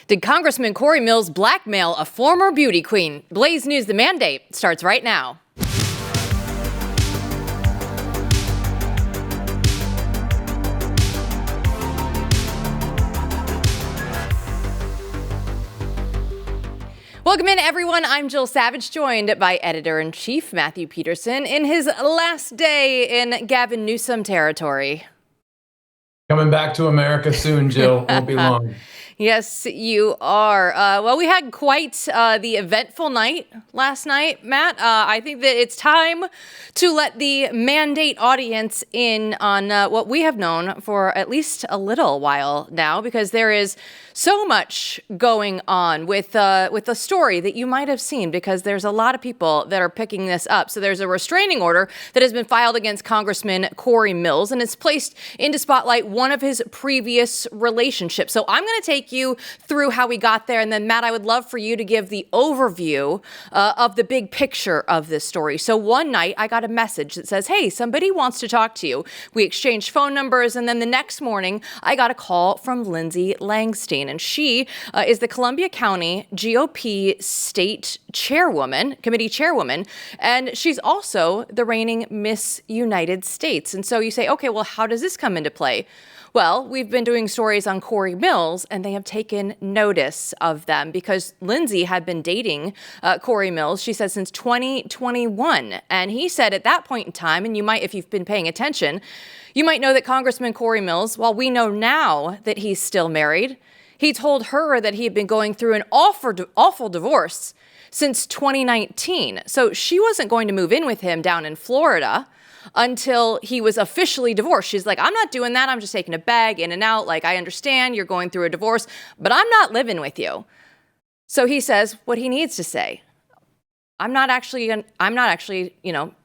Did Congressman Cory Mills blackmail a former beauty queen? Blaze News, The Mandate, starts right now. Welcome in, everyone. I'm Jill Savage, joined by Editor-in-Chief Matthew Peterson in his last day in Gavin Newsom territory. Coming back to America soon, Jill. Won't be long. Yes, you are. Well, we had quite the eventful night last night, Matt. I think that it's time to let the Mandate audience in on what we have known for at least a little while now, because there is so much going on with a story that you might have seen, because there's a lot of people that are picking this up. So there's a restraining order that has been filed against Congressman Cory Mills, and it's placed into spotlight one of his previous relationships. So I'm going to take you through how we got there, and then Matt, I would love for you to give the overview of the big picture of this story. So one night I got a message that says, hey, somebody wants to talk to you. We exchanged phone numbers, and then the next morning I got a call from Lindsey Langston, and she is the Columbia County GOP state chairwoman, committee chairwoman, and she's also the reigning Miss United States. And so you say, okay, well, how does this come into play? Well, we've been doing stories on Cory Mills, and they have taken notice of them because Lindsey had been dating Cory Mills, she said, since 2021. And he said at that point in time, and you might, if you've been paying attention, you might know that Congressman Cory Mills, while we know now that he's still married, he told her that he had been going through an awful divorce since 2019. So she wasn't going to move in with him down in Florida until he was officially divorced. She's like, I'm not doing that. I'm just taking a bag in and out. Like, I understand you're going through a divorce, but I'm not living with you. So he says what he needs to say. I'm not actually,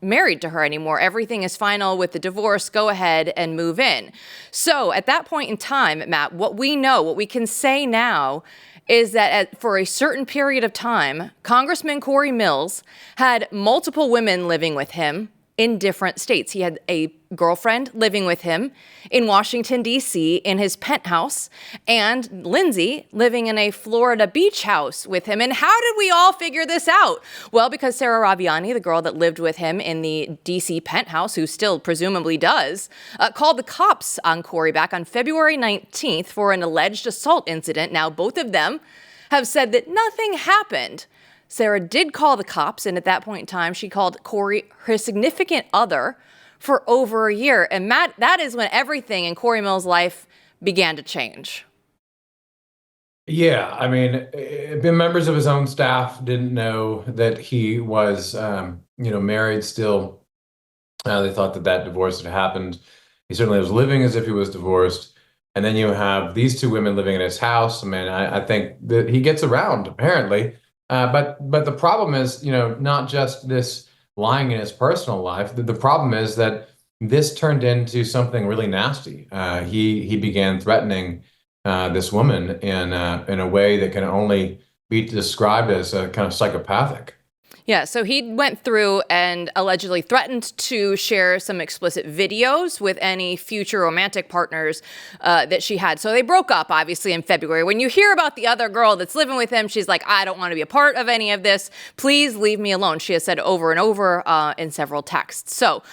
married to her anymore. Everything is final with the divorce. Go ahead and move in. So at that point in time, Matt, what we can say now is that for a certain period of time, Congressman Cory Mills had multiple women living with him in different states. He had a girlfriend living with him in Washington, D.C., in his penthouse, and Lindsey living in a Florida beach house with him. And how did we all figure this out? Well, because Sarah Raviani, the girl that lived with him in the D.C. penthouse, who still presumably does, called the cops on Cory back on February 19th for an alleged assault incident. Now, both of them have said that nothing happened. Sarah did call the cops, and at that point in time, she called Cory her significant other for over a year. And Matt, that is when everything in Cory Mills' life began to change. Yeah, I mean, members of his own staff didn't know that he was, married still. They thought that divorce had happened. He certainly was living as if he was divorced. And then you have these two women living in his house. I mean, I think that he gets around, apparently. But the problem is, not just this lying in his personal life. The problem is that this turned into something really nasty. He began threatening this woman in a way that can only be described as kind of psychopathic. Yeah, so he went through and allegedly threatened to share some explicit videos with any future romantic partners that she had. So they broke up, obviously, in February. When you hear about the other girl that's living with him, she's like, I don't want to be a part of any of this. Please leave me alone, she has said over and over in several texts. So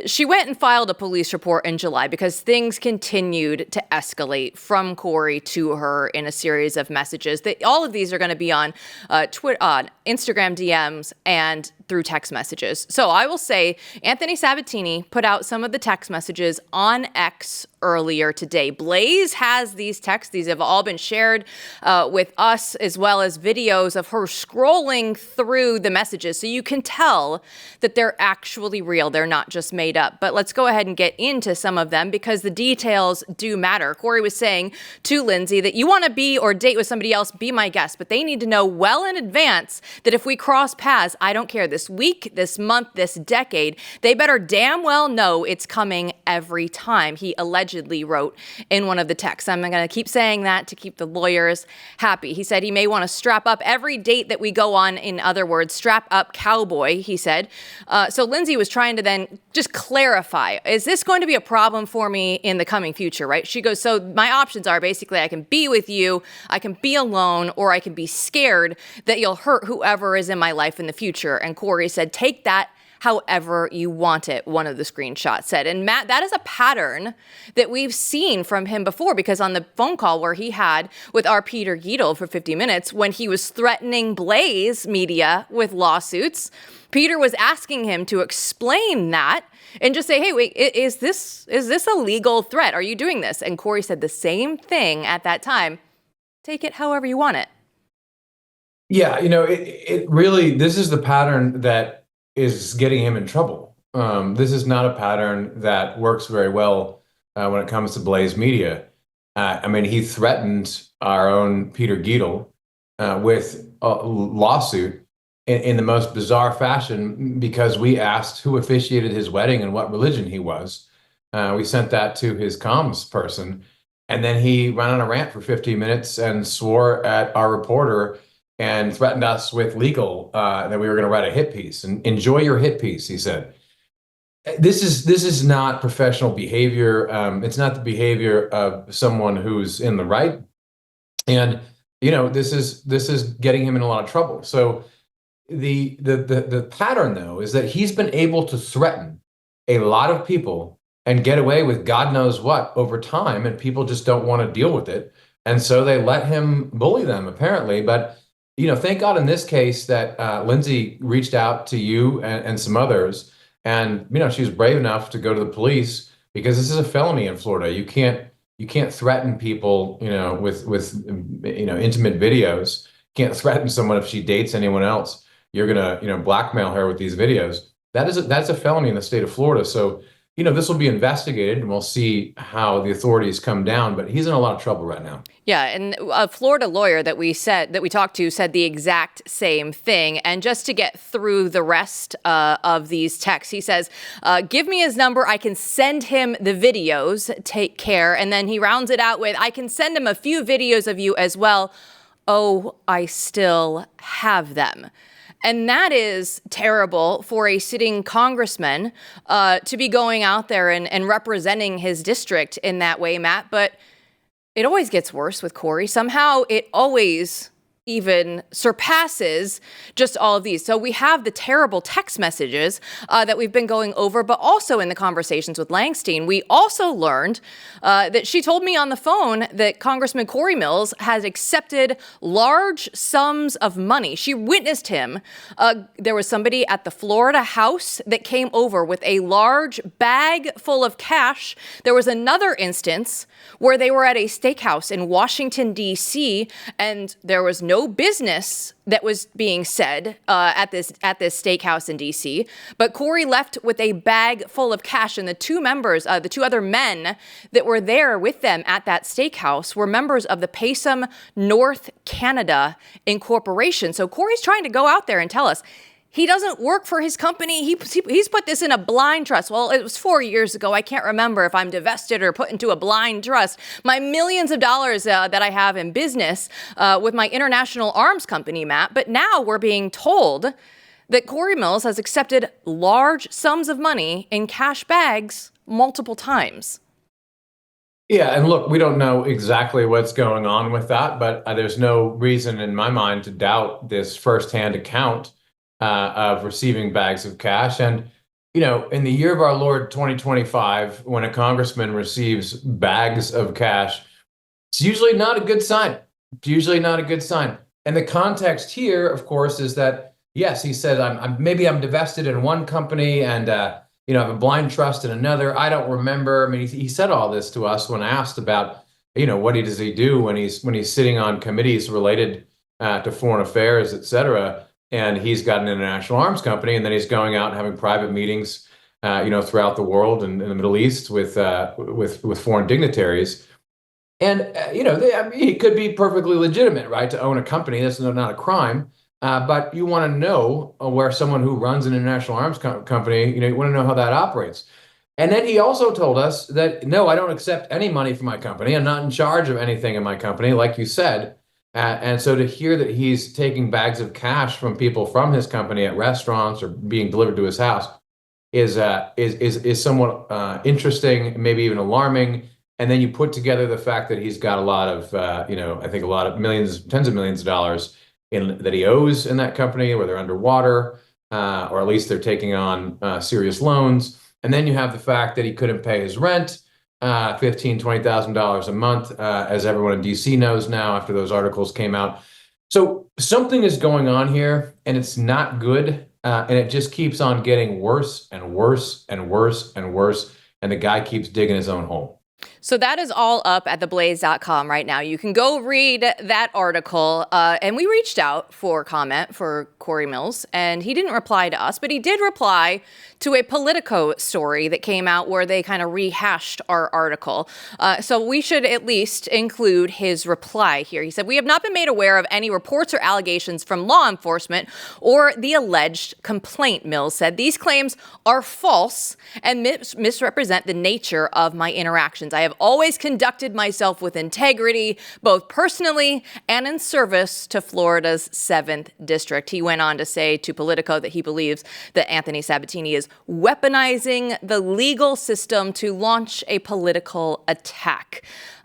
she went and filed a police report in July because things continued to escalate from Cory to her in a series of messages. All of these are going to be on Twitter, on Instagram DMs, and through text messages. So I will say Anthony Sabatini put out some of the text messages on X earlier today. Blaze has these texts. These have all been shared with us, as well as videos of her scrolling through the messages. So you can tell that they're actually real. They're not just made up. But let's go ahead and get into some of them because the details do matter. Cory was saying to Lindsey that you want to be or date with somebody else, be my guest. But they need to know well in advance that if we cross paths, I don't care. This this week, this month, this decade, they better damn well know it's coming every time, he allegedly wrote in one of the texts. I'm going to keep saying that to keep the lawyers happy. He said he may want to strap up every date that we go on. In other words, strap up cowboy, he said. So Lindsey was trying to then just clarify, is this going to be a problem for me in the coming future, right? She goes, so my options are basically I can be with you, I can be alone, or I can be scared that you'll hurt whoever is in my life in the future. And Cory said, take that however you want it, one of the screenshots said. And Matt, that is a pattern that we've seen from him before, because on the phone call where he had with our Peter Giedel for 50 minutes, when he was threatening Blaze Media with lawsuits, Peter was asking him to explain that and just say, hey, wait, is this a legal threat? Are you doing this? And Cory said the same thing at that time. Take it however you want it. Yeah, it really, this is the pattern that is getting him in trouble. This is not a pattern that works very well when it comes to Blaze Media. He threatened our own Peter Giedel with a lawsuit in the most bizarre fashion because we asked who officiated his wedding and what religion he was. We sent that to his comms person, and then he ran on a rant for 15 minutes and swore at our reporter and threatened us with legal, that we were going to write a hit piece. And enjoy your hit piece, he said. This is not professional behavior. It's not the behavior of someone who's in the right. And this is getting him in a lot of trouble. So the pattern, though, is that he's been able to threaten a lot of people and get away with God knows what over time, and people just don't want to deal with it. And so they let him bully them, apparently. But thank God in this case that Lindsey reached out to you and some others, and she was brave enough to go to the police, because this is a felony in Florida. You can't threaten people, with intimate videos. You can't threaten someone if she dates anyone else. You're gonna blackmail her with these videos. That's a felony in the state of Florida. So this will be investigated, and we'll see how the authorities come down, but he's in a lot of trouble right now. Yeah, and a Florida lawyer that we talked to said the exact same thing. And just to get through the rest of these texts, he says, give me his number. I can send him the videos. Take care. And then he rounds it out with, I can send him a few videos of you as well. Oh, I still have them. And that is terrible for a sitting congressman to be going out there and representing his district in that way, Matt. But it always gets worse with Cory. Somehow it always even surpasses just all of these. So we have the terrible text messages that we've been going over, but also in the conversations with Langston, we also learned that she told me on the phone that Congressman Cory Mills has accepted large sums of money. She witnessed him. There was somebody at the Florida House that came over with a large bag full of cash. There was another instance where they were at a steakhouse in Washington, D.C., and there was no business that was being said at this steakhouse in D.C., but Cory left with a bag full of cash, and the two other men that were there with them at that steakhouse were members of the Paysom North Canada Incorporation. So Cory's trying to go out there and tell us he doesn't work for his company. He's put this in a blind trust. Well, it was 4 years ago. I can't remember if I'm divested or put into a blind trust. My millions of dollars that I have in business with my international arms company, Matt. But now we're being told that Cory Mills has accepted large sums of money in cash bags multiple times. Yeah, and look, we don't know exactly what's going on with that, but there's no reason in my mind to doubt this firsthand account of receiving bags of cash. And, in the year of our Lord 2025, when a congressman receives bags of cash, it's usually not a good sign. It's usually not a good sign. And the context here, of course, is that, yes, he said, maybe I'm divested in one company and, I have a blind trust in another. I don't remember. He said all this to us when asked about, what does he do when he's sitting on committees related to foreign affairs, et cetera. And he's got an international arms company, and then he's going out and having private meetings, throughout the world and in the Middle East with foreign dignitaries. And it could be perfectly legitimate, right, to own a company. That's not a crime. But you want to know where someone who runs an international arms company, you want to know how that operates. And then he also told us that, no, I don't accept any money from my company. I'm not in charge of anything in my company, like you said. And so to hear that he's taking bags of cash from people from his company at restaurants or being delivered to his house is somewhat interesting, maybe even alarming. And then you put together the fact that he's got a lot of, I think a lot of millions, tens of millions of dollars that he owes in that company, where they're underwater, or at least they're taking on serious loans. And then you have the fact that he couldn't pay his rent, $15,000-$20,000 a month, as everyone in DC knows now after those articles came out. So something is going on here, and it's not good. And it just keeps on getting worse and worse and worse and worse. And the guy keeps digging his own hole. So that is all up at theblaze.com right now. You can go read that article. And we reached out for comment for Cory Mills, and he didn't reply to us, but he did reply to a Politico story that came out where they kind of rehashed our article. So we should at least include his reply here. He said, "We have not been made aware of any reports or allegations from law enforcement or the alleged complaint," Mills said. "These claims are false and misrepresent the nature of my interactions. I have always conducted myself with integrity, both personally and in service to Florida's 7th District." He went on to say to Politico that he believes that Anthony Sabatini is weaponizing the legal system to launch a political attack.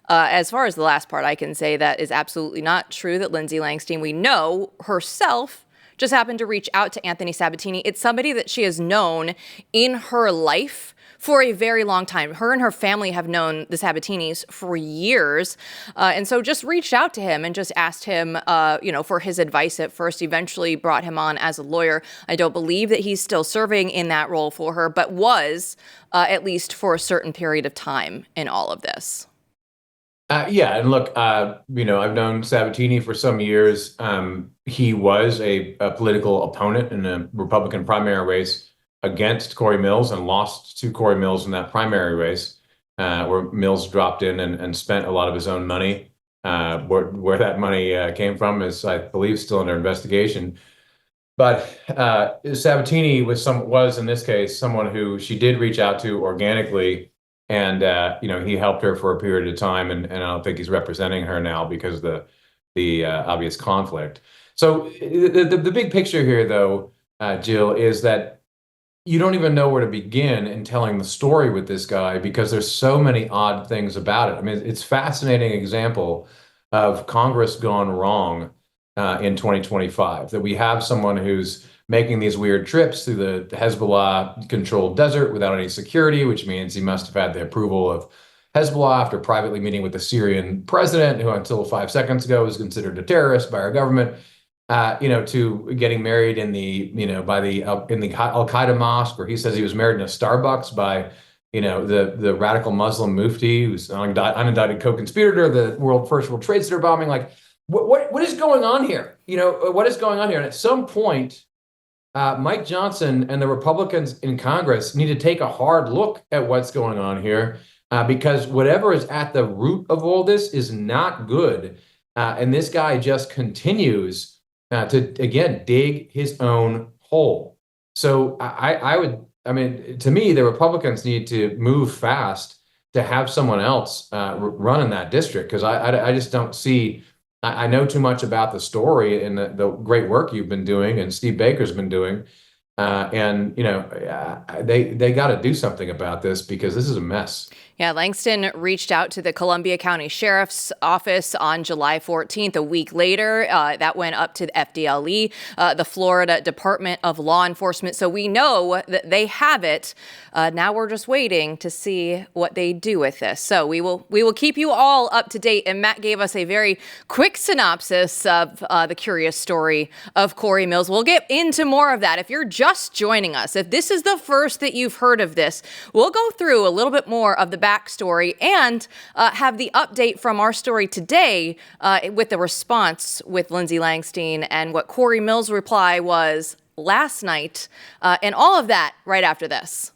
As far as the last part, I can say that is absolutely not true, that Lindsey Langston, we know herself, just happened to reach out to Anthony Sabatini. It's somebody that she has known in her life for a very long time. Her and her family have known the Sabatinis for years. And so just reached out to him and just asked him, for his advice at first, eventually brought him on as a lawyer. I don't believe that he's still serving in that role for her, but was at least for a certain period of time in all of this. Yeah, and look, I've known Sabatini for some years. He was a political opponent in a Republican primary race against Cory Mills and lost to Cory Mills in that primary race, where Mills dropped in and spent a lot of his own money. Where that money came from is, I believe, still under investigation. But Sabatini was in this case someone who she did reach out to organically, and he helped her for a period of time, and I don't think he's representing her now because of the obvious conflict. So the big picture here, though, Jill, is that you don't even know where to begin in telling the story with this guy because there's so many odd things about it. I mean, it's a fascinating example of Congress gone wrong in 2025, that we have someone who's making these weird trips through the Hezbollah-controlled desert without any security, which means he must have had the approval of Hezbollah after privately meeting with the Syrian president, who until 5 seconds ago was considered a terrorist by our government. To getting married in the Al Qaeda mosque, where he says he was married in a Starbucks by, the radical Muslim mufti who's an unindicted co-conspirator of the First World Trade Center bombing. Like, what is going on here? What is going on here? And at some point, Mike Johnson and the Republicans in Congress need to take a hard look at what's going on here, because whatever is at the root of all this is not good. And this guy just continues to, again, dig his own hole. So to me, the Republicans need to move fast to have someone else run in that district, because I just don't see. I know too much about the story and the great work you've been doing and Steve Baker's been doing. They got to do something about this because this is a mess. Yeah, Langston reached out to the Columbia County Sheriff's Office on July 14th. A week later, that went up to the FDLE, the Florida Department of Law Enforcement. So we know that they have it. Now we're just waiting to see what they do with this. So we will keep you all up to date. And Matt gave us a very quick synopsis of the curious story of Cory Mills. We'll get into more of that. If you're just joining us, if this is the first that you've heard of this, we'll go through a little bit more of the backstory and have the update from our story today with the response with Lindsey Langston and what Cory Mills' reply was last night, and all of that right after this.